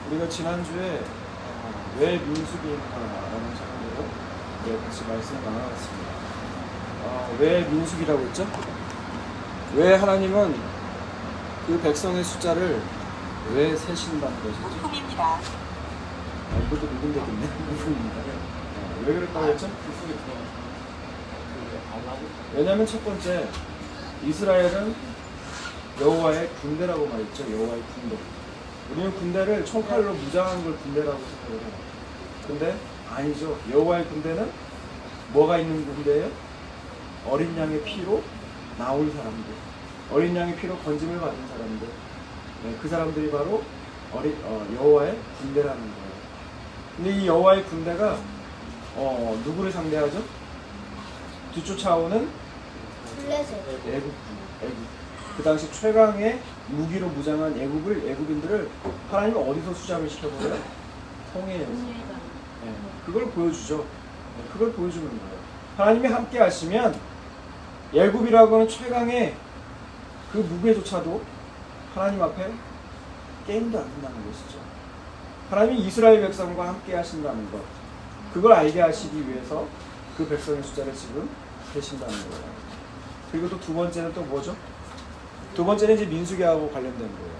우리가 지난주에 왜 민수기인가라는 제목으로 같이 말씀을 나눠봤습니다. 왜 민수기라고 했죠? 왜 하나님은 그 백성의 숫자를 왜 세신다는 것이죠? 부품입니다. 이것도 누군데겠네. 부품입니다. 왜 그랬다고 했죠? 왜냐하면 첫 번째, 이스라엘은 여호와의 군대라고 말했죠. 여호와의 군대. 우리는 군대를 총칼로 무장한 걸 군대라고 생각을 해요. 근데 아니죠. 여호와의 군대는 뭐가 있는 군대예요? 어린 양의 피로 나올 사람들, 어린 양의 피로 건짐을 받은 사람들, 그 사람들이 바로 여호와의 군대라는 거예요. 근데 이 여호와의 군대가 누구를 상대하죠? 뒤쫓아오는 애국. 그 당시 최강의 무기로 무장한 애국인들을 하나님은 어디서 수장을 시켜버려요? 성회에서. 그걸 보여주죠. 그걸 보여주는 거예요. 하나님이 함께 하시면 애국이라고 하는 최강의 그 무게조차도 하나님 앞에 게임도 안 된다는 것이죠. 하나님이 이스라엘 백성과 함께 하신다는 것, 그걸 알게 하시기 위해서 그 백성의 숫자를 지금 계신다는 거예요. 그리고 또 두 번째는 또 뭐죠? 두 번째는 이제 민수기하고 관련된 거예요.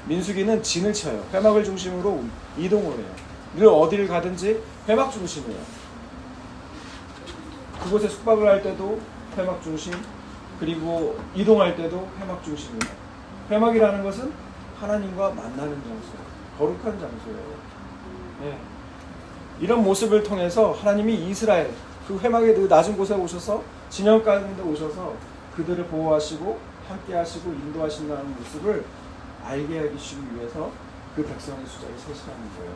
민수기는 진을 쳐요. 회막을 중심으로 이동을 해요. 늘 어디를 가든지 회막 중심이에요. 그곳에 숙박을 할 때도 회막 중심, 그리고 이동할 때도 회막 중심이에요. 회막이라는 것은 하나님과 만나는 장소예요. 거룩한 장소예요. 네. 이런 모습을 통해서 하나님이 이스라엘, 그 회막의 그 낮은 곳에 오셔서 진영 가운데 오셔서 그들을 보호하시고 함께 하시고 인도하신다는 모습을 알게 하시기 위해서 그 백성의 숫자를 세시라는 거예요.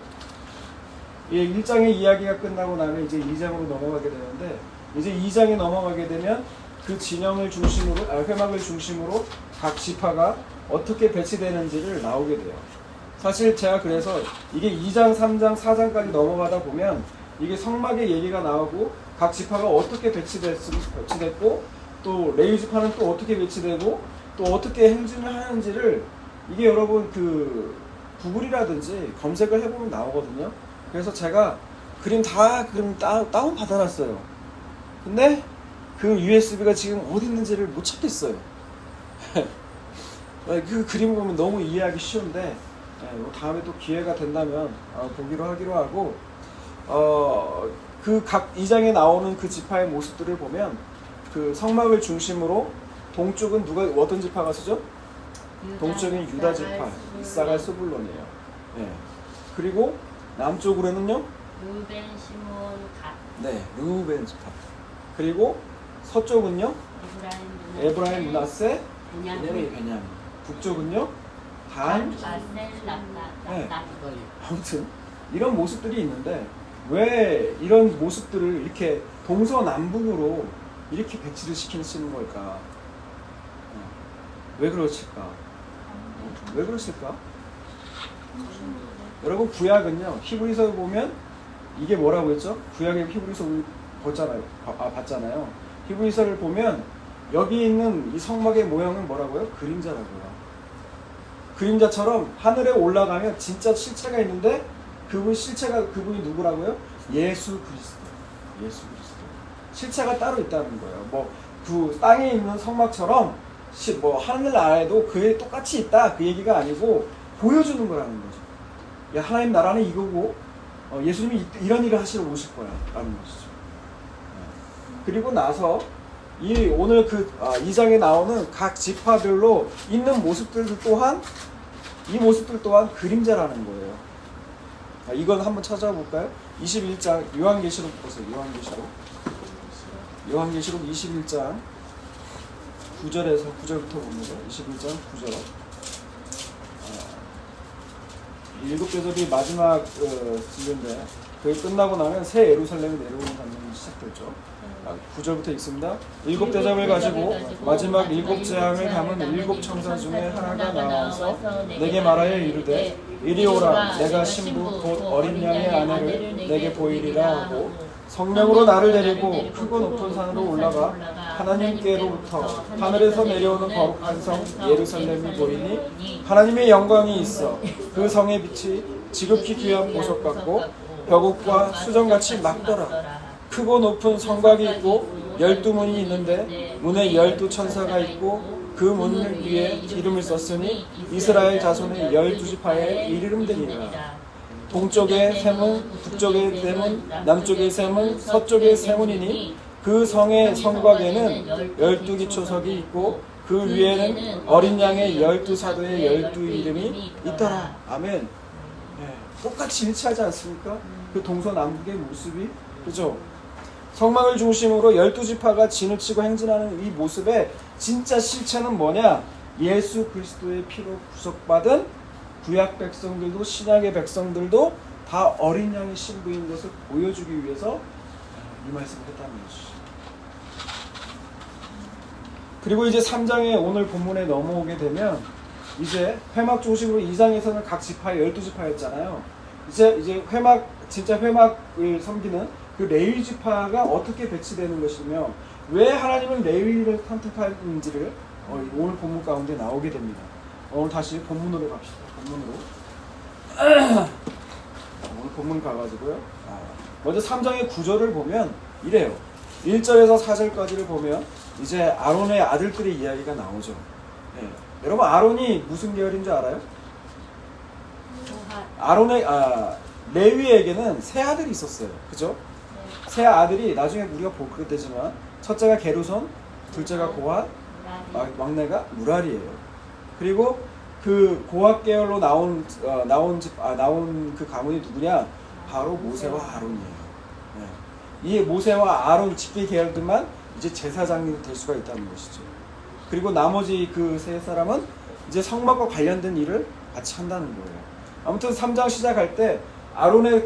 1장의 이야기가 끝나고 나면 이제 2장으로 넘어가게 되는데, 이제 2장에 넘어가게 되면 그 진영을 중심으로, 회막을 중심으로 각 지파가 어떻게 배치되는지를 나오게 돼요. 사실 제가 그래서 이게 2장, 3장, 4장까지 넘어가다 보면 이게 성막의 얘기가 나오고 각 지파가 어떻게 배치됐고 또 레위 지파는 또 어떻게 배치되고 또 어떻게 행진을 하는지를 이게 여러분 그 구글이라든지 검색을 해보면 나오거든요. 그래서 제가 그림 다운 받아놨어요. 근데 그 USB가 지금 어디 있는지를 못 찾겠어요. 그 그림 보면 너무 이해하기 쉬운데 다음에 또 기회가 된다면 보기로 하기로 하고, 그 각 2장에 나오는 그 지파의 모습들을 보면 그 성막을 중심으로 동쪽은 어떤 지파가 쓰죠? 동쪽은 유다 지파, 이사갈, 스불론이에요. 그리고 남쪽으로는요? 루벤, 시몬, 갓. 네, 루벤 지파. 그리고 서쪽은요? 에브라임, 므낫세, 베냐민. 북쪽은요? 단, 아무튼 이런 모습들이 있는데 왜 이런 모습들을 이렇게 동서남북으로 이렇게 배치를 시키는 걸까? 왜 그러실까? 왜 그러실까? 여러분 구약은요, 히브리서 보면 이게 뭐라고 했죠? 구약의 히브리서 봤잖아요. 히브리서를 보면 여기 있는 이 성막의 모형은 뭐라고요? 그림자라고요. 그림자처럼 하늘에 올라가면 진짜 실체가 있는데 그분이 누구라고요? 예수 그리스도. 실체가 따로 있다는 거예요. 그 땅에 있는 성막처럼 하늘나라에도 그게 똑같이 있다, 그 얘기가 아니고 보여주는 거라는 거죠. 야, 하나님 나라는 이거고 예수님이 이런 일을 하시러 오실 거야 라는 것이죠. 그리고 나서 오늘 2장에 나오는 각 지파별로 있는 모습들 또한 그림자라는 거예요. 이건 한번 찾아볼까요? 21장 요한계시록 보세요. 요한계시록 21장 9절부터 봅니다. 21장 9절. 일곱 대접이 마지막 진료인데 그게 끝나고 나면 새 예루살렘이 내려오는 장면이 시작됐죠. 9절부터 읽습니다. 일곱 대접을 가지고 마지막 일곱 재앙을 담은 일곱 천사 중에 하나가 나와서 내게 말하여 이르되 이리 오라, 내가 신부 곧 어린 양의 아내를 내게 보이리라 하고 성령으로 나를 데리고 크고 높은 산으로 올라가 하나님께로부터 하늘에서 내려오는 거룩한 성 예루살렘이 보이니 하나님의 영광이 있어 그 성의 빛이 지극히 귀한 보석 같고 벽옥과 수정같이 막더라. 크고 높은 성곽이 있고 12문이 있는데 문에 12천사가 있고 그 문 위에 이름을 썼으니 이스라엘 자손의 12지파의 이름들이라. 동쪽의 세 문, 북쪽의 세 문, 남쪽의 세 문, 서쪽의 세 문이니 그 성의 성곽에는 12기초석이 있고 그 위에는 어린 양의 12사도의 12 이름이 있더라. 아멘. 똑같이 일치하지 않습니까? 그 동서남북의 모습이, 그죠? 성막을 중심으로 12지파가 진을 치고 행진하는 이 모습의 진짜 실체는 뭐냐? 예수 그리스도의 피로 구속받은 구약 백성들도 신약의 백성들도 다 어린 양의 신부인 것을 보여주기 위해서 이 말씀을 했다는 것이죠. 그리고 이제 3장에 오늘 본문에 넘어오게 되면 이제 회막 중심으로 2장에서는 각 지파 12지파였잖아요. 이제 회막, 진짜 회막을 섬기는 그 레위 지파가 어떻게 배치되는 것이며 왜 하나님은 레위를 선택하는지를 오늘 본문 가운데 나오게 됩니다. 오늘 다시 본문으로 갑시다. 본문으로. 오늘 본문 가가지고요. 먼저 3장의 구절을 보면 이래요. 1절에서 4절까지를 보면 이제 아론의 아들들의 이야기가 나오죠. 네. 여러분 아론이 무슨 계열인 줄 알아요? 아론의 레위에게는 세 아들이 있었어요. 그죠? 세 아들이 나중에 우리가 보게 되지만 첫째가 게르손, 둘째가 고핫, 막내가 무랄이에요. 그리고 그 고핫 계열로 나온 그 가문이 누구냐? 바로 모세와 아론이에요. 네. 이 모세와 아론 직계 계열들만 이제 제사장이 될 수가 있다는 것이죠. 그리고 나머지 그 세 사람은 이제 성막과 관련된 일을 같이 한다는 거예요. 아무튼 3장 시작할 때 아론의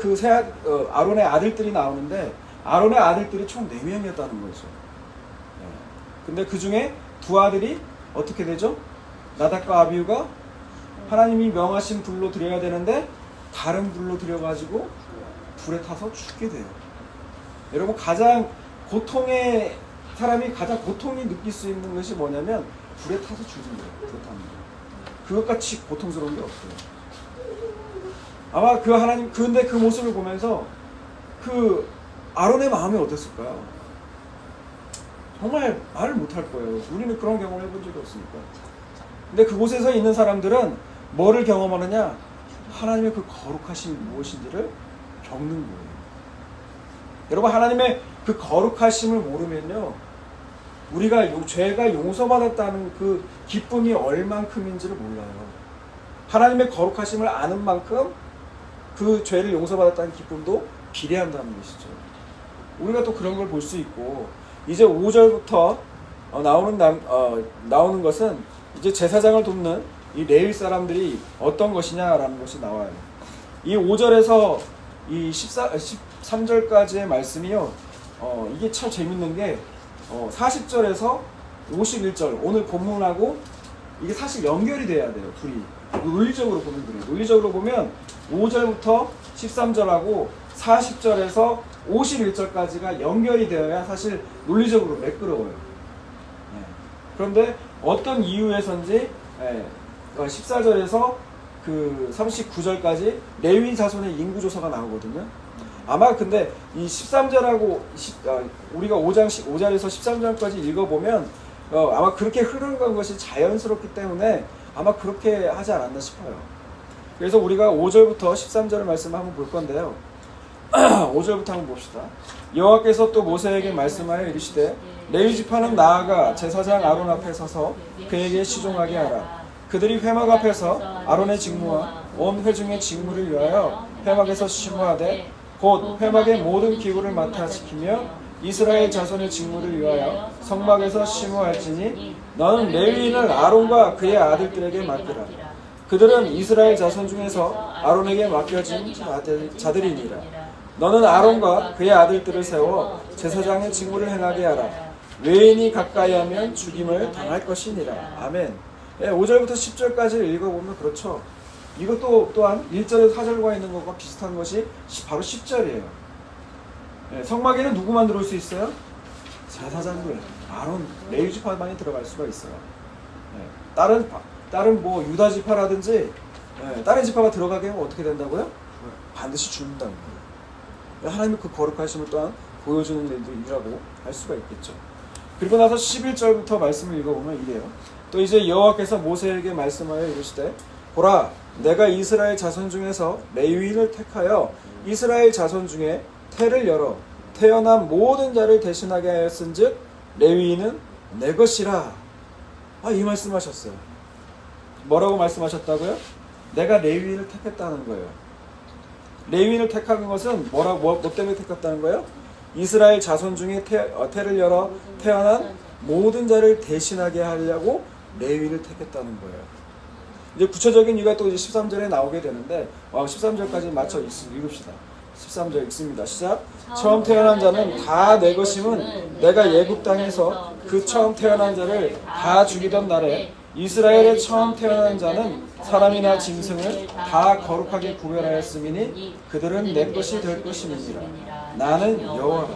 아론의 아들들이 나오는데 아론의 아들들이 총 4명이었다는 거죠. 네. 근데 그 중에 두 아들이 어떻게 되죠? 나답과 아비후가 하나님이 명하신 불로 드려야 되는데 다른 불로 드려가지고 불에 타서 죽게 돼요. 여러분 사람이 가장 고통이 느낄 수 있는 것이 뭐냐면 불에 타서 죽는 거예요. 불에 타는 거. 그것같이 고통스러운 게 없어요. 아마 근데 그 모습을 보면서 그 아론의 마음이 어땠을까요? 정말 말을 못할 거예요. 우리는 그런 경험을 해본 적이 없으니까. 근데 그곳에서 있는 사람들은 뭐를 경험하느냐? 하나님의 그 거룩하심이 무엇인지를 겪는 거예요. 여러분 하나님의 그 거룩하심을 모르면요, 우리가 죄가 용서받았다는 그 기쁨이 얼만큼인지를 몰라요. 하나님의 거룩하심을 아는 만큼 그 죄를 용서받았다는 기쁨도 비례한다는 것이죠. 우리가 또 그런 걸 볼 수 있고, 이제 5절부터 나오는 것은 이제 제사장을 돕는 이 레위 사람들이 어떤 것이냐라는 것이 나와요. 이 5절에서 이 13절까지의 말씀이요, 이게 참 재밌는 게 40절에서 51절 오늘 본문하고 이게 사실 연결이 돼야 돼요. 둘이 논리적으로 보면 그래요. 논리적으로 보면 5절부터 13절하고 40절에서 51절까지가 연결이 되어야 사실 논리적으로 매끄러워요. 네. 그런데 어떤 이유에선지 14절에서 그 39절까지 레위 자손의 인구조사가 나오거든요. 아마 근데 이 13절하고 우리가 5절에서 13절까지 읽어보면 아마 그렇게 흐르는 것이 자연스럽기 때문에 아마 그렇게 하지 않았나 싶어요. 그래서 우리가 5절부터 13절의 말씀을 한번 볼 건데요. 5절부터 한번 봅시다. 여호와께서 또 모세에게 말씀하여 이르시되 레위 지파는 나아가 제사장 아론 앞에 서서 그에게 시종하게 하라. 그들이 회막 앞에서 아론의 직무와 온 회중의 직무를 위하여 회막에서 시무하되 곧 회막의 모든 기구를 맡아 지키며 이스라엘 자손의 직무를 위하여 성막에서 시무할지니 너는 레위인을 아론과 그의 아들들에게 맡기라. 그들은 이스라엘 자손 중에서 아론에게 맡겨진 자들이니라. 너는 아론과 그의 아들들을 세워 제사장의 직무를 행하게 하라. 외인이 가까이 하면 죽임을 당할 것이니라. 아멘. 5절부터 10절까지 읽어보면 그렇죠. 이것도 또한 1절에서 4절과 있는 것과 비슷한 것이 바로 10절이에요. 예, 성막에는 누구만 들어올 수 있어요? 제사장들, 아론, 레위 지파만이 들어갈 수가 있어요. 예, 다른 뭐 유다 지파라든지 다른 지파가 들어가게 하면 어떻게 된다고요? 반드시 죽는다는 거예요. 하나님의 그 거룩하심을 또한 보여주는 일이라고 할 수가 있겠죠. 그리고 나서 11절부터 말씀을 읽어보면 이래요. 또 이제 여호와께서 모세에게 말씀하여 이르시되 보라 내가 이스라엘 자손 중에서 레위인을 택하여 이스라엘 자손 중에 태를 열어 태어난 모든 자를 대신하게 하였은즉 레위인은 내 것이라. 이 말씀하셨어요. 뭐라고 말씀하셨다고요? 내가 레위인을 택했다는 거예요. 레위인을 택한 것은 뭐 때문에 택했다는 거예요? 이스라엘 자손 중에 태를 열어 태어난 모든 자를 대신하게 하려고 레위인을 택했다는 거예요. 이제 구체적인 이유가 또 이제 13절에 나오게 되는데 13절까지 맞춰 읽읍시다. 13절 읽습니다. 시작. 처음 태어난 자는 다 내 것임은 내가 애굽 땅에서 그 처음 태어난 자를 다 죽이던 날에 이스라엘의 처음 태어난 자는 사람이나 짐승을 다 거룩하게 구별하였음이니 그들은 내 것이 될 것임이니라. 나는 여호와라.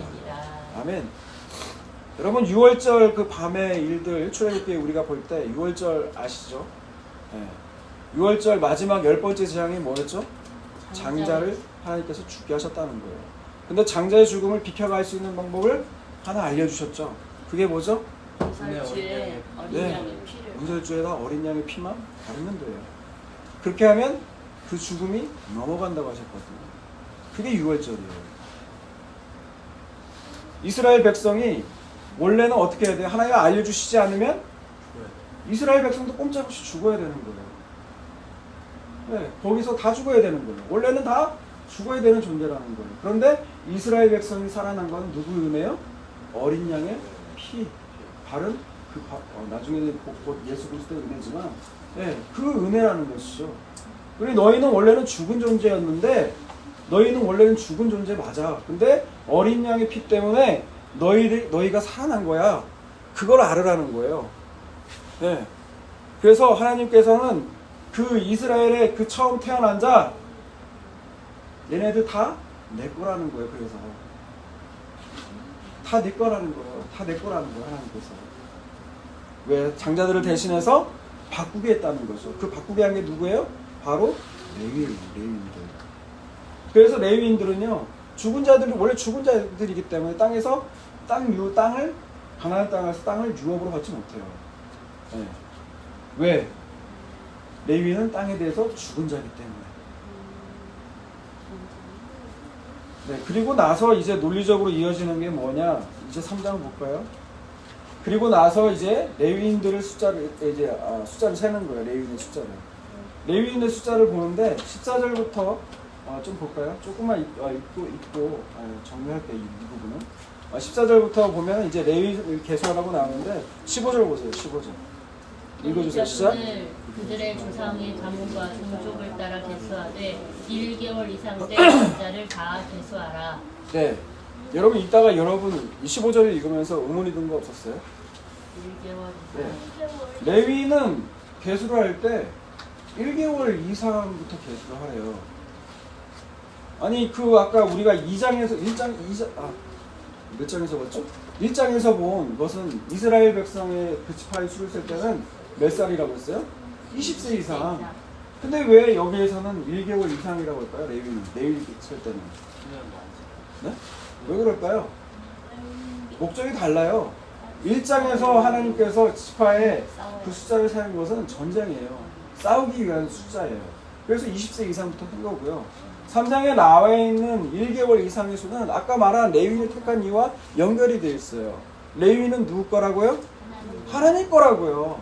아멘. 여러분 6월절 그 밤의 일들 출애굽기에 우리가 볼 때 6월절 아시죠? 6월절 마지막 10번째 재앙이 뭐였죠? 장자를 하나님께서 죽게 하셨다는 거예요. 근데 장자의 죽음을 비켜갈 수 있는 방법을 하나 알려주셨죠. 그게 뭐죠? 용설주에 어린 양의 피를 용설주에다 어린 양의 피만 바르면 돼요. 그렇게 하면 그 죽음이 넘어간다고 하셨거든요. 그게 6월절이에요. 이스라엘 백성이 원래는 어떻게 해야 돼요? 하나님이 알려주시지 않으면 이스라엘 백성도 꼼짝없이 죽어야 되는 거예요. 네, 거기서 다 죽어야 되는 거예요. 원래는 다 죽어야 되는 존재라는 거예요. 그런데 이스라엘 백성이 살아난 건 누구 은혜요? 어린 양의 피 바른 나중에는 곧 예수 그리스도의 은혜지만 그 은혜라는 것이죠. 그리고 너희는 원래는 죽은 존재였는데 너희는 원래는 죽은 존재 맞아. 근데 어린 양의 피 때문에 너희가 살아난 거야. 그걸 알으라는 거예요. 네. 그래서 하나님께서는 그 이스라엘의 그 처음 태어난 자 얘네들 다 내 거라는 거예요. 그래서 다 내 거라는 거예요. 다 내 거라는 거예요. 하나님께서 왜 장자들을 대신해서 바꾸게 했다는 거죠. 그 바꾸게 한 게 누구예요? 바로 레위인들. 그래서 레위인들은요 죽은 자들이 원래 죽은 자들이기 때문에 땅을 가나안 땅에서 땅을 유업으로 받지 못해요. 네. 왜? 레위인은 땅에 대해서 죽은 자이기 때문에. 네, 그리고 나서 이제 논리적으로 이어지는 게 뭐냐? 이제 3장을 볼까요? 그리고 나서 이제 레위인들의 숫자를 세는 거예요. 레위인의 숫자를. 레위인의 숫자를 보는데 14절부터 좀 볼까요? 조금만 읽고 정리할게요. 이 부분은. 14절부터 보면 이제 레위 개수하라고 나오는데 15절 보세요. 15절. 읽어주세요. 시작. 그들의 조상의 가문과 종족을 따라 개수하되 1개월 이상 된 자를 다 개수하라. 네. 여러분 이따가 여러분 15절을 읽으면서 의문이 든 거 없었어요? 1개월 이상. 네. 레위는 개수를 할 때 1개월 이상부터 개수를 하래요. 아니 아까 우리가 2장에서 몇 장에서 봤죠? 1장에서 본 것은 이스라엘 백성의 그 지파의 수를 셀 때는 몇 살이라고 했어요? 20세 이상. 근데 왜 여기에서는 1개월 이상이라고 할까요? 레위 셀 때는. 네? 왜 그럴까요? 목적이 달라요. 1장에서 하나님께서 지파의 그 숫자를 세운 것은 전쟁이에요. 싸우기 위한 숫자예요. 그래서 20세 이상부터 한 거고요. 3장에 나와 있는 1개월 이상의 수는 아까 말한 레위를 택한 이유와 연결이 되어 있어요. 레위는 누구 거라고요? 하나님 거라고요.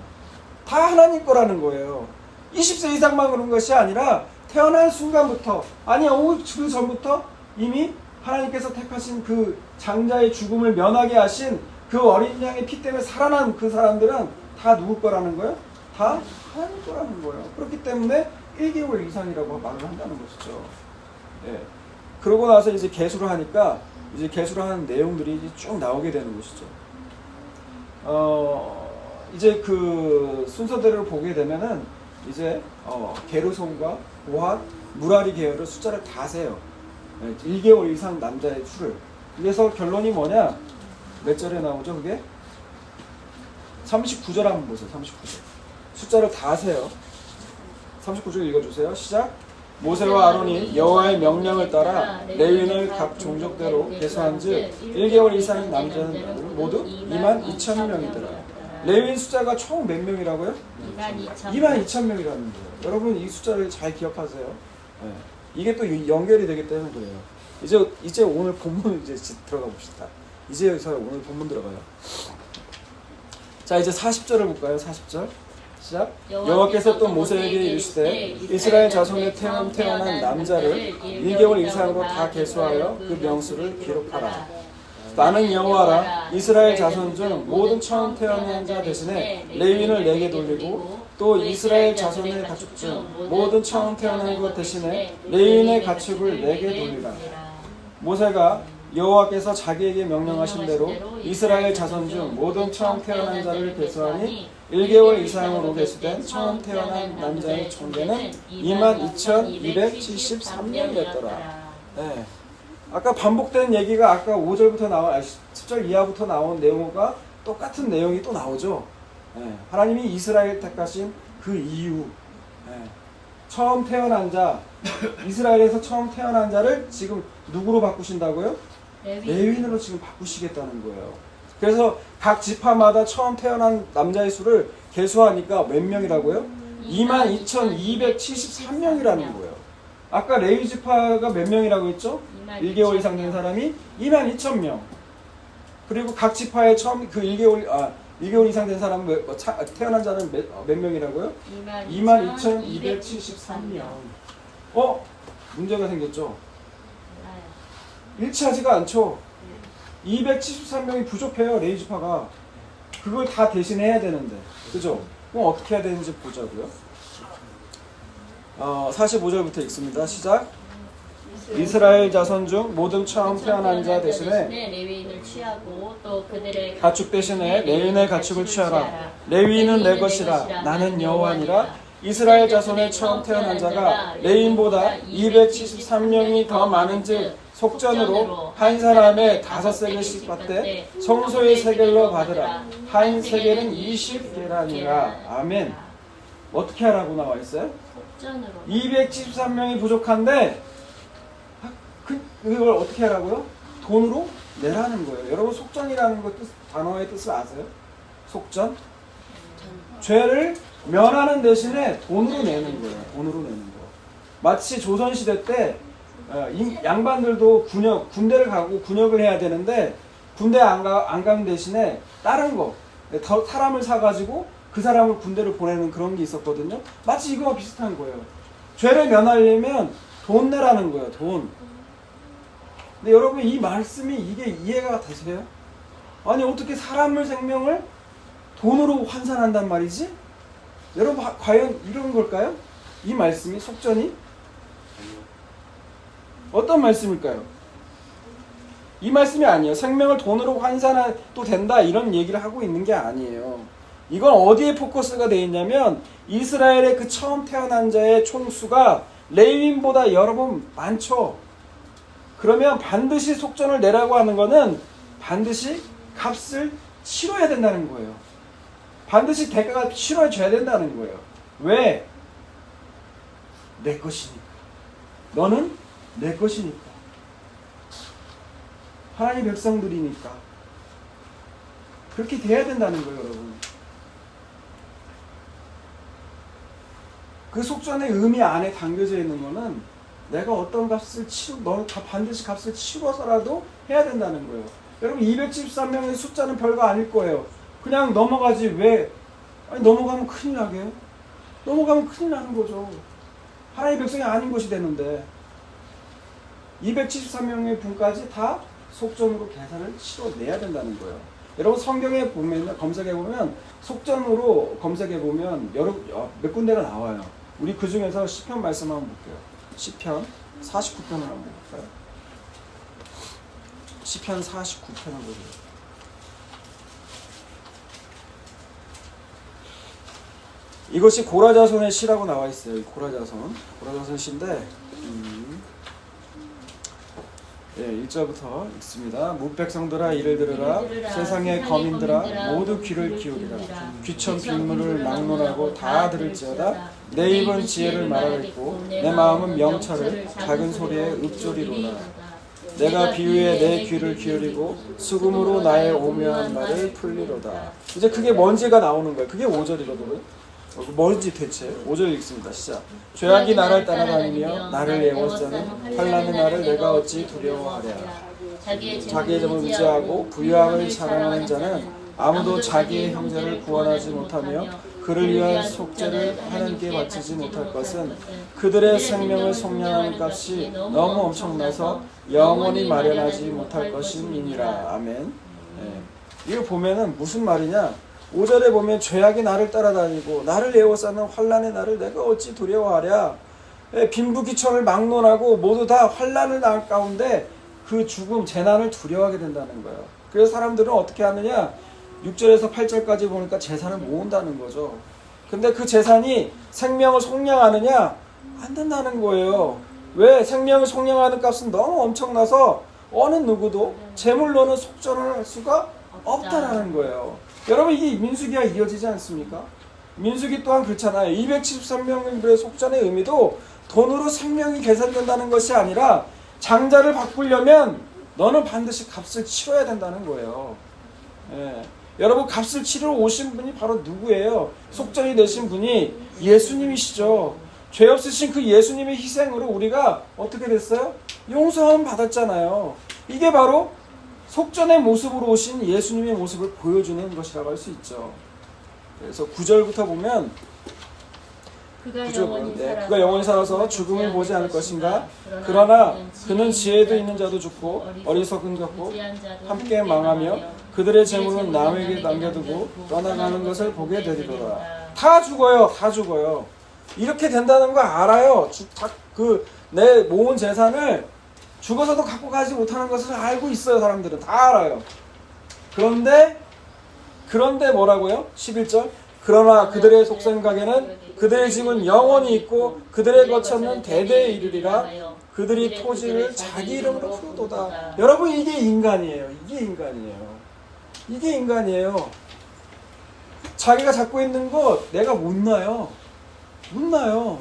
다 하나님 거라는 거예요. 20세 이상만 그런 것이 아니라 태어난 순간부터 그 전부터 이미 하나님께서 택하신 그 장자의 죽음을 면하게 하신 그 어린 양의 피 때문에 살아난 그 사람들은 다 누구 거라는 거예요? 다 하나님 거라는 거예요. 그렇기 때문에 1개월 이상이라고 말을 한다는 것이죠. 예. 그러고 나서 이제 개수를 하니까 이제 개수를 하는 내용들이 이제 쭉 나오게 되는 것이죠. 이제 그 순서대로 보게 되면은 이제 게르손과 고핫, 무라리 계열의 숫자를 다 세요. 1개월 이상 남자의 수를. 그래서 결론이 뭐냐? 몇 절에 나오죠 그게? 39절 한번 보세요. 39절. 숫자를 다 세요. 39절 읽어주세요. 시작. 모세와 아론이 여호와의 명령을 따라 레위인을 각 종족대로 계수한즉 1개월 이상 남자는 모두 22,000명이더라. 레위인 숫자가 총 몇 명이라고요? 22,000명이라는 거예요. 여러분 이 숫자를 잘 기억하세요. 네. 이게 또 연결이 되기 때문에 그래요. 이제 오늘 본문 이제 들어가 봅시다. 이제 오늘 본문 들어가요. 자 이제 40절을 볼까요? 40절. 시작. 여호와께서 또 모세에게 이르시되 이스라엘 자손에 태어난 남자를 1개월 이상으로 다 계수하여 그 명수를 기록하라. 나는 여호와라. 이스라엘 자손 중 모든 처음 태어난 자 대신에 레위인을 내게 돌리고 또 이스라엘 자손의 가축 중 모든 처음 태어난 것 대신에 레위인의 가축을 내게 돌리라. 모세가 여호와께서 자기에게 명령하신 대로 이스라엘 자손 중 모든 처음 태어난 자를 계수하니 1개월 이상으로 계수된 처음 태어난 남자의 총계는 22,273명이었더라. 네. 아까 반복된 얘기가 아까 5절부터 10절 이하부터 나온 내용과 똑같은 내용이 또 나오죠. 네. 하나님이 이스라엘 택하신 그 이유. 네. 처음 태어난 자, 이스라엘에서 처음 태어난 자를 지금 누구로 바꾸신다고요? 레위인으로 지금 바꾸시겠다는 거예요. 그래서 각 지파마다 처음 태어난 남자의 수를 계수하니까 몇 명이라고요? 22,273명이라는 거예요. 아까 레위 지파가 몇 명이라고 했죠? 1개월 이상 된 사람이 22,000명. 그리고 각 지파의 처음 그 1개월 이상 된 사람 태어난 자는 몇 명이라고요? 22,273명. 문제가 생겼죠? 일치하지가 않죠? 273명이 부족해요, 레위 지파가. 그걸 다 대신해야 되는데. 그죠? 그럼 어떻게 해야 되는지 보자고요. 45절부터 읽습니다. 시작. 이스라엘 자손 중 모든 처음 태어난 자 대신에 레위인을 취하고 또 그들의 가축 대신에 레위인의 가축을 취하라. 레위인은 내 것이라. 나는 여호와니라. 이스라엘 자손의 처음 태어난 자가 레위인보다 273명이 더 많은즉 속전으로 한 사람에 5세겔씩 받되 성소의 세겔로 받으라. 한 세겔은 20게라니라. 아멘. 어떻게 하라고 나와 있어요? 273명이 부족한데 그걸 어떻게 하라고요? 돈으로 내라는 거예요. 여러분 속전이라는 것 단어의 뜻을 아세요? 속전? 죄를 면하는 대신에 돈으로 내는 거예요. 돈으로 내는 거. 마치 조선시대 때 양반들도 군대를 가고 군역을 해야 되는데 군대 안 가는 대신에 다른 거 사람을 사가지고 그 사람을 군대를 보내는 그런 게 있었거든요. 마치 이거와 비슷한 거예요. 죄를 면하려면 돈 내라는 거예요. 돈. 근데 여러분 이 말씀이 이게 이해가 되세요? 아니 어떻게 사람의 생명을 돈으로 환산한단 말이지? 여러분 과연 이런 걸까요? 이 말씀이 속전이? 어떤 말씀일까요? 이 말씀이 아니에요. 생명을 돈으로 환산해도 된다 이런 얘기를 하고 있는 게 아니에요. 이건 어디에 포커스가 되어 있냐면 이스라엘의 그 처음 태어난 자의 총수가 레위인보다 여러 번 많죠. 그러면 반드시 속전을 내라고 하는 거는 반드시 값을 치러야 된다는 거예요. 반드시 대가가 치러져야 된다는 거예요. 왜? 내 것이니까. 너는 내 것이니까. 하나님 백성들이니까. 그렇게 돼야 된다는 거예요, 여러분. 그 속전의 의미 안에 담겨져 있는 거는 내가 어떤 값을 너는 다 반드시 값을 치러서라도 해야 된다는 거예요. 여러분 273명의 숫자는 별거 아닐 거예요. 그냥 넘어가지 왜? 아니 넘어가면 큰일 나게. 넘어가면 큰일 나는 거죠. 하나님의 백성이 아닌 것이 되는데 273명의 분까지 다 속전으로 계산을 치러내야 된다는 거예요. 여러분 성경에 보면 검색해보면 속전으로 검색해보면 몇 군데가 나와요. 우리 그 중에서 시편 말씀 한번 볼게요. 시편 49편을 한번 볼까요? 시편 49편을 보세요. 이것이 고라자손의 시라고 나와 있어요. 고라자손 시인데 1절부터 읽습니다. 무백성들아 이를 들으라. 세상의 거민들아 모두 귀를 기울이라. 귀천 빗물을 막론하고 다 들을지어다. 내 입은 지혜를 말하겠고 내 마음은 명철을 작은 소리에 읊조리로다. 내가 비유에 내 귀를 기울이고 수금으로 나의 오묘한 말을 풀리로다. 이제 그게 뭔지가 나오는 거예요. 그게 5절이거든요. 뭔지 대체 5절 읽습니다. 시작. 죄악이 나를 따라다니며 나를 애워싸는 환난의 나를 내가 어찌 두려워하랴. 자기의 점을 의지하고 부유함을 자랑하는 자는 아무도 자기의 형제를 구원하지 못하며 그를 위한 속죄를 하나님께 바치지 못할 것은 그들의 생명을 속량하는 값이 너무 엄청나서 영원히 마련하지 못할 것임이니라. 아멘. 이거 보면은 무슨 말이냐? 5절에 보면 죄악이 나를 따라다니고 나를 에워싸는 환난의 나를 내가 어찌 두려워하랴. 빈부귀천을 막론하고 모두 다 환난을 날 가운데 그 죽음, 재난을 두려워하게 된다는 거예요. 그래서 사람들은 어떻게 하느냐? 6절에서 8절까지 보니까 재산을 모은다는 거죠. 근데 그 재산이 생명을 속량하느냐? 안 된다는 거예요. 왜? 생명을 속량하는 값은 너무 엄청나서 어느 누구도 재물로는 속전을 수가 없다라는 거예요. 여러분 이게 민수기와 이어지지 않습니까? 민수기 또한 그렇잖아요. 273명의 속전의 의미도 돈으로 생명이 계산된다는 것이 아니라 장자를 바꾸려면 너는 반드시 값을 치러야 된다는 거예요. 여러분 값을 치르러 오신 분이 바로 누구예요? 속전이 되신 분이 예수님이시죠. 죄 없으신 그 예수님의 희생으로 우리가 어떻게 됐어요? 용서함 받았잖아요. 이게 바로 속전의 모습으로 오신 예수님의 모습을 보여주는 것이라고 할 수 있죠. 그래서 9절부터 보면 그가 영원히 살아서 죽음을 보지 않을 것인가? 그러나 그는 지혜도 있는 자도 죽고 어리석은 자고 함께 망하며 그들의 재물은 남에게 남겨두고 떠나가는 것을 보게 되리로다. 다 죽어요. 다 죽어요. 이렇게 된다는 거 알아요. 내 모은 재산을 죽어서도 갖고 가지 못하는 것을 알고 있어요. 사람들은 다 알아요. 그런데 뭐라고요? 11절. 그러나 그들의 속생각에는 그들의 집은 영원히 있고 그들의 거처는 대대에 이르리라. 그들이 토지를 자기 이름으로 부르도다. 여러분 이게 인간이에요. 이게 인간이에요. 자기가 갖고 있는 것 내가 못 놔요.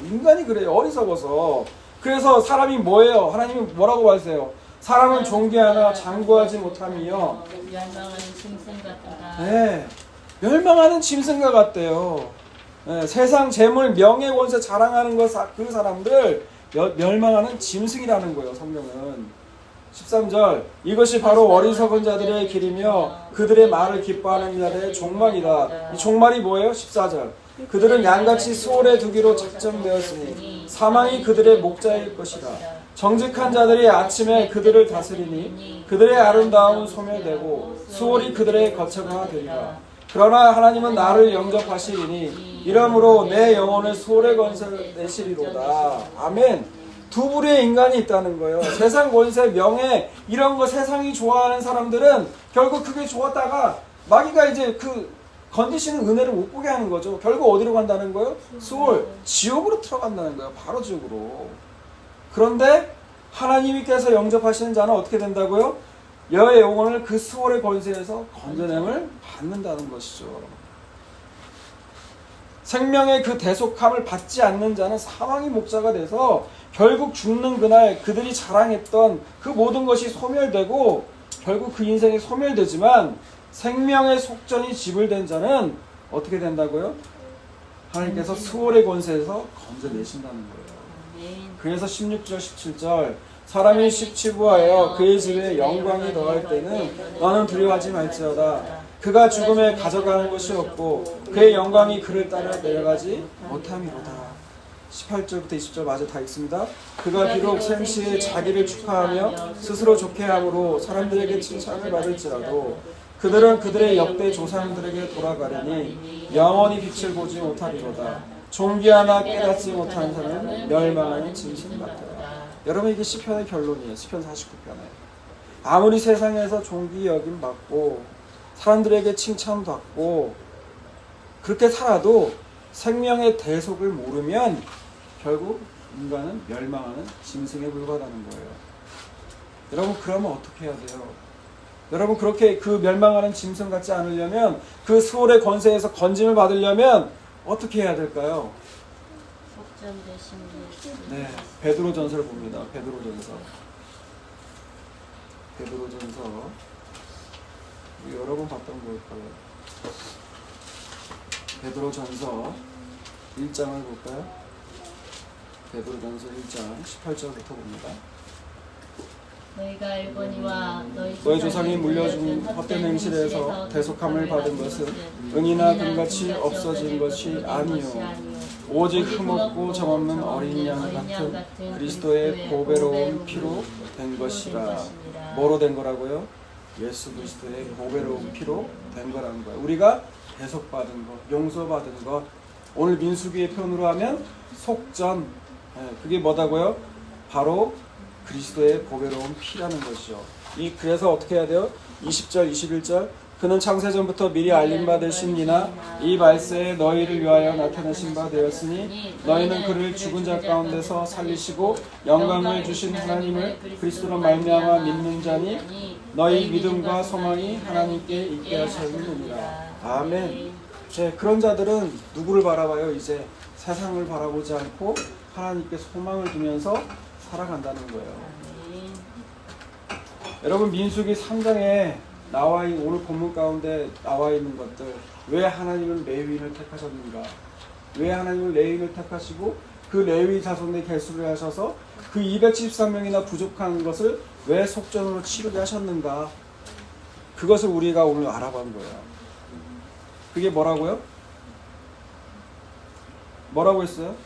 인간이 그래요. 어리석어서. 그래서 사람이 뭐예요? 하나님이 뭐라고 하세요? 사람은 존귀하나 장구하지 못하며 멸망하는 짐승 같다. 네, 멸망하는 짐승과 같대요. 세상 재물 명예 권세 자랑하는 그 사람들 멸망하는 짐승이라는 거예요. 성경은 13절 이것이 바로 어리석은 자들의 길이며 그들의 말을 기뻐하는 자들의 종말이다. 이 종말이 뭐예요? 14절 그들은 양같이 수월에 두기로 작정되었으니 사망이 그들의 목자일 것이다. 정직한 자들이 아침에 그들을 다스리니 그들의 아름다움은 소멸되고 수월이 그들의 거처가 되리라. 그러나 하나님은 나를 영접하시리니 이러므로 내 영혼을 수월의 건설을 내시리로다. 아멘. 두 부류의 인간이 있다는 거예요. 세상 권세, 명예 이런 거 세상이 좋아하는 사람들은 결국 그게 좋았다가 마귀가 이제 그 건지시는 은혜를 못 보게 하는 거죠. 결국 어디로 간다는 거예요? 수월, 지옥으로 들어간다는 거예요. 바로 지옥으로. 그런데 하나님께서 영접하시는 자는 어떻게 된다고요? 여의 영혼을 그 수월의 권세에서 건져냄을 받는다는 것이죠. 생명의 그 대속함을 받지 않는 자는 사망의 목자가 돼서 결국 죽는 그날 그들이 자랑했던 그 모든 것이 소멸되고 결국 그 인생이 소멸되지만 생명의 속전이 지불된 자는 어떻게 된다고요? 하나님께서 수월의 권세에서 건져내신다는 거예요. 그래서 16절 17절 사람이 십치부하여 그의 집에 영광이 더할 때는 너는 두려워하지 말지어다. 그가 죽음에 가져가는 것이 없고 그의 영광이 그를 따라 내려가지 못함이로다. 18절부터 20절 마저 다 읽습니다. 그가 비록 생시에 자기를 축하하며 스스로 좋게 함으로 사람들에게 칭찬을 받을지라도 그들은 그들의 역대 조상들에게 돌아가려니 영원히 빛을 보지 못하리로다. 존귀하나 깨닫지 못하는 사람은 멸망하는 짐승 같더라. 여러분 이게 시편의 결론이에요. 시편 49편에 아무리 세상에서 존귀 여김 받고 사람들에게 칭찬 받고 그렇게 살아도 생명의 대속을 모르면 결국 인간은 멸망하는 짐승에 불과하다는 거예요. 여러분 그러면 어떻게 해야 돼요? 여러분 그렇게 그 멸망하는 짐승 같지 않으려면 그 수월의 권세에서 건짐을 받으려면 어떻게 해야 될까요? 속전 되신 예수. 네, 베드로전서를 봅니다. 베드로전서 우리 여러 번 봤던 걸 거예요. 베드로전서 1장을 볼까요? 베드로전서 1장 18절부터 봅니다. 너희가 알거니와 너희 조상이 물려준 헛된 행실에서 대속함을 받은 것은 은이나 금같이 없어진 것이 아니요 오직 흠없고 정없는 어린 양 같은 그리스도의 보배로운 피로 된 것이라. 뭐로 된 거라고요? 예수 그리스도의 보배로운 피로 된 거라는 거예요. 우리가 대속받은 것, 용서받은 것. 오늘 민수기의 표현으로 하면 속전. 그게 뭐다고요? 바로 그리스도의 보배로운 피라는 것이죠. 그래서 어떻게 해야 돼요? 20절, 21절. 그는 창세전부터 미리 알림받으신 이나 이 말세에 너희를 위하여 나타나신 바 되었으니 너희는 그를 죽은 자 가운데서 살리시고 영광을 주신 하나님을 그리스도로 말미암아 믿는 자니 너희 믿음과 소망이 하나님께 있게 하셨느니라. 아멘. 네, 그런 자들은 누구를 바라봐요? 이제 세상을 바라보지 않고 하나님께 소망을 두면서 살아간다는 거예요. 여러분 민수기 3장에 오늘 본문 가운데 나와 있는 것들, 왜 하나님은 레위인을 택하셨는가? 왜 하나님은 레위인을 택하시고 그 레위 자손의 개수를 하셔서 그 273명이나 부족한 것을 왜 속전으로 치르게 하셨는가? 그것을 우리가 오늘 알아본 거예요. 그게 뭐라고요? 뭐라고 했어요?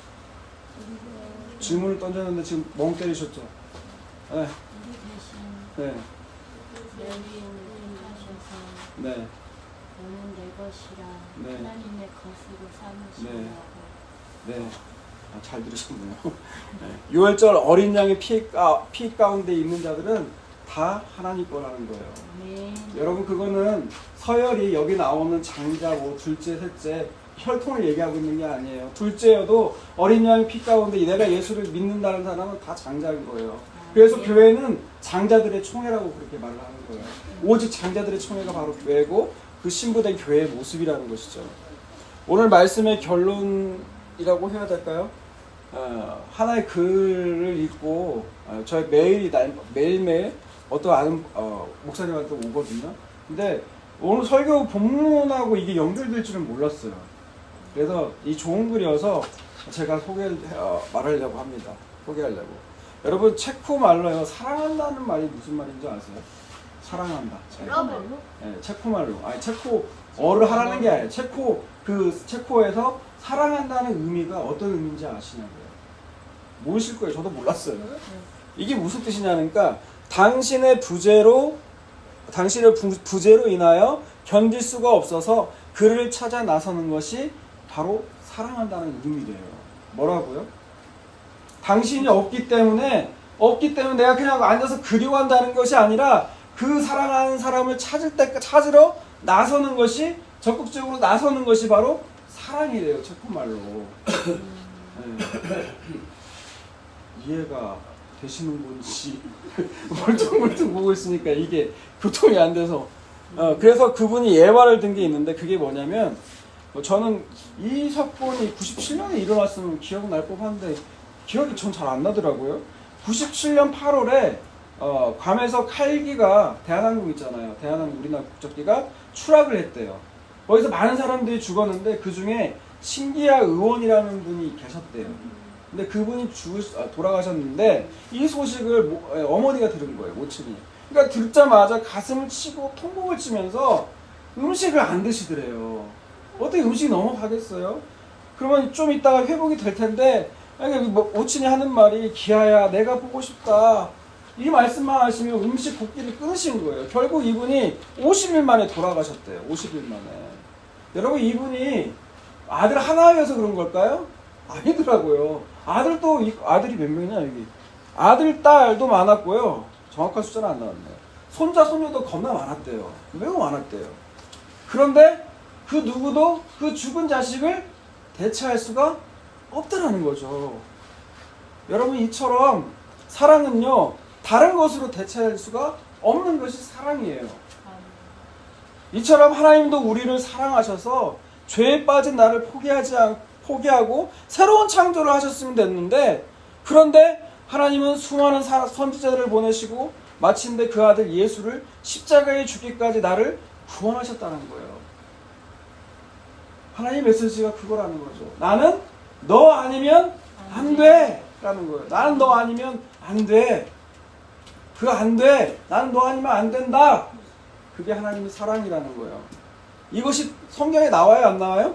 질문을 던졌는데 지금 멍 때리셨죠? 네. 네. 네. 너는 내 것이라 네. 하나님의 것으로 삼으시라고. 네. 잘 들으셨네요. 네. 유월절 어린 양의 피 가운데 있는 자들은 다 하나님 거라는 거예요. 네. 여러분 그거는 서열이 여기 나오는 장자, 둘째, 셋째 혈통을 얘기하고 있는 게 아니에요. 둘째여도 어린 양의 피 가운데 내가 예수를 믿는다는 사람은 다 장자인 거예요. 그래서 교회는 장자들의 총회라고 그렇게 말을 하는 거예요. 오직 장자들의 총회가 바로 교회고 그 신부된 교회의 모습이라는 것이죠. 오늘 말씀의 결론이라고 해야 될까요? 하나의 글을 읽고 저희 매일매일 어떤 아는 목사님한테 오거든요. 근데 오늘 설교 본문하고 이게 연결될 줄은 몰랐어요. 그래서 이 좋은 글이어서 제가 말하려고 합니다. 소개하려고. 여러분 체코 말로요 사랑한다는 말이 무슨 말인지 아세요? 사랑한다. 네, 체코 말로. 아니 체코어를 하라는 게 아니에요. 체코에서 사랑한다는 의미가 어떤 의미인지 아시냐고요? 모르실 거예요. 저도 몰랐어요. 이게 무슨 뜻이냐니까 당신의 부재로 인하여 견딜 수가 없어서 그를 찾아 나서는 것이 바로 사랑한다는 의미래요. 뭐라고요? 당신이 없기 때문에 내가 그냥 앉아서 그리워한다는 것이 아니라 그 사랑하는 사람을 찾으러 나서는 것이, 적극적으로 나서는 것이 바로 사랑이래요. 체코말로. 네. 이해가 되시는 분이 멀뚱멀뚱 보고 있으니까 이게 교통이 안 돼서 그래서 그분이 예화를 든 게 있는데 그게 뭐냐면 저는 이 사건이 97년에 일어났으면 기억날 법한데 기억이 전 잘 안 나더라고요. 97년 8월에 괌에서 칼기가 대한항공 있잖아요. 대한항공 우리나라 국적기가 추락을 했대요. 거기서 많은 사람들이 죽었는데 그 중에 신기아 의원이라는 분이 계셨대요. 근데 그분이 돌아가셨는데 이 소식을 어머니가 들은 거예요. 모친이. 그러니까 듣자마자 가슴을 치고 통곡을 치면서 음식을 안 드시더래요. 어떻게 음식이 넘어가겠어요? 그러면 좀 있다가 회복이 될 텐데 모친이 하는 말이 기아야 내가 보고 싶다 이 말씀만 하시면 음식 굽기를 끊으신 거예요. 결국 이분이 50일 만에 돌아가셨대요. 50일 만에. 여러분 이분이 아들 하나여서 그런 걸까요? 아니더라고요. 아들이 몇 명이냐 여기. 아들 딸도 많았고요. 정확한 숫자는 안 나왔네요. 손자 손녀도 겁나 많았대요. 매우 많았대요. 그런데 그 누구도 그 죽은 자식을 대체할 수가 없다라는 거죠. 여러분 이처럼 사랑은요 다른 것으로 대체할 수가 없는 것이 사랑이에요. 이처럼 하나님도 우리를 사랑하셔서 죄에 빠진 나를 포기하고 새로운 창조를 하셨으면 됐는데, 그런데 하나님은 수많은 선지자들을 보내시고 마침내 그 아들 예수를 십자가에 죽기까지 나를 구원하셨다는 거예요. 하나님의 메시지가 그거라는 거죠. 나는 너 아니면 안 돼 라는 거예요. 나는 너 아니면 안 돼. 그거 안 돼. 나는 너 아니면 안 된다. 그게 하나님의 사랑이라는 거예요. 이것이 성경에 나와요, 안 나와요?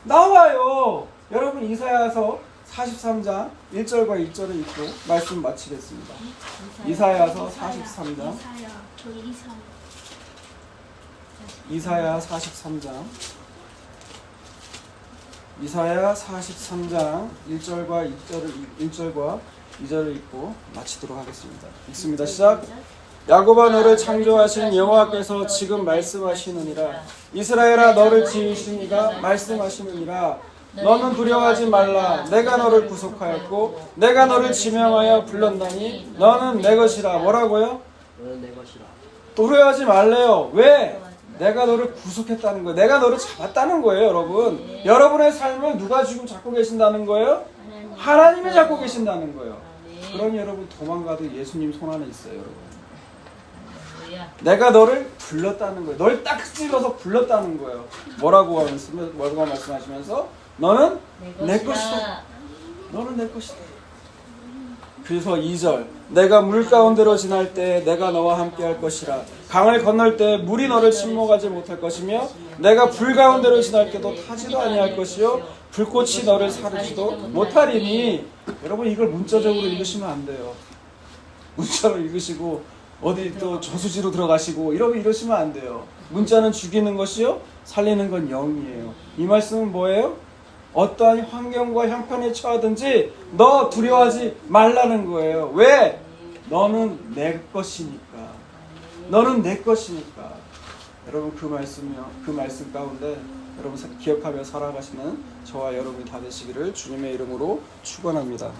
나와요. 여러분, 이사야서 43장 1절과 2절을 읽고 말씀 마치겠습니다. 이사야서 43장. 이사야 43장. 이사야 43장 1절과 2절을 읽고 마치도록 하겠습니다. 읽습니다. 시작. 야곱아, 너를 창조하신 여호와께서 지금 말씀하시느니라. 이스라엘아, 너를 지으신 이가 말씀하시느니라. 너는 두려워하지 말라. 내가 너를 구속하였고 내가 너를 지명하여 불렀나니 너는 내 것이라. 뭐라고요? 너는 내 것이라. 두려워하지 말래요. 왜? 내가 너를 구속했다는 거예요. 내가 너를 잡았다는 거예요, 여러분. 여러분의 삶을 누가 지금 잡고 계신다는 거예요? 하나님이 잡고 계신다는 거예요. 그러니 여러분, 도망가도 예수님 손 안에 있어요, 여러분. 내가 너를 불렀다는 거예요. 널 딱 찔러서 불렀다는 거예요. 뭐라고 말씀하시면서 너는 내 것이다. 너는 내 것이다. 그래서 2절, 내가 물 가운데로 지날 때 내가 너와 함께 할 것이라. 강을 건널 때 물이 너를 침몰하지 못할 것이며 내가 불 가운데로 지날 때도 타지도 아니할 것이요 불꽃이 너를 사르지도 못하리니. 여러분, 이걸 문자적으로 읽으시면 안 돼요. 문자로 읽으시고 어디 또 저수지로 들어가시고 이러시면 안 돼요. 문자는 죽이는 것이요 살리는 건 영이에요. 이 말씀은 뭐예요? 어떠한 환경과 형편에 처하든지 너 두려워하지 말라는 거예요. 왜? 너는 내 것이니까. 너는 내 것이니까. 여러분, 그 말씀 가운데 여러분 기억하며 살아가시는 저와 여러분이 다 되시기를 주님의 이름으로 축원합니다.